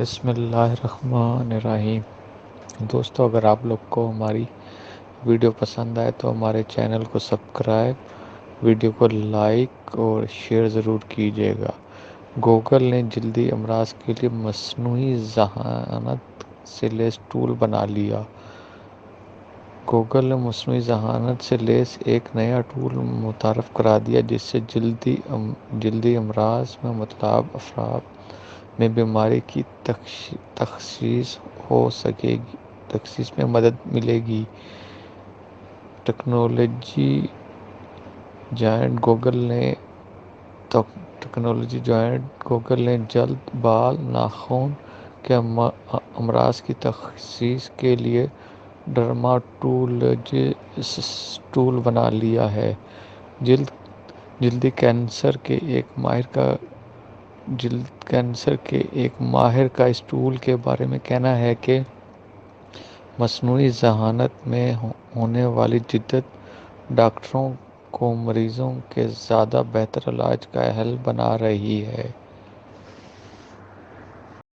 بسم اللہ الرحمن الرحیم۔ دوستو، اگر آپ لوگ کو ہماری ویڈیو پسند آئے تو ہمارے چینل کو سبسکرائب، ویڈیو کو لائک اور شیئر ضرور کیجیے گا۔ گوگل نے جلدی امراض کے لیے مصنوعی ذہانت سے لیس ٹول بنا لیا۔ گوگل نے مصنوعی ذہانت سے لیس ایک نیا ٹول متعارف کرا دیا جس سے جلدی امراض میں مبتلا افراد میں بیماری کی تشخیص میں مدد ملے گی۔ ٹیکنالوجی جائنٹ گوگل نے جلد، بال، ناخن کے امراض کی تشخیص کے لیے ڈرماٹولوجسٹ ٹول بنا لیا ہے۔ جلدی کینسر کے ایک ماہر کا اس ٹول کے بارے میں کہنا ہے کہ مصنوعی ذہانت میں ہونے والی جدت ڈاکٹروں کو مریضوں کے زیادہ بہتر علاج کا اہل بنا رہی ہے۔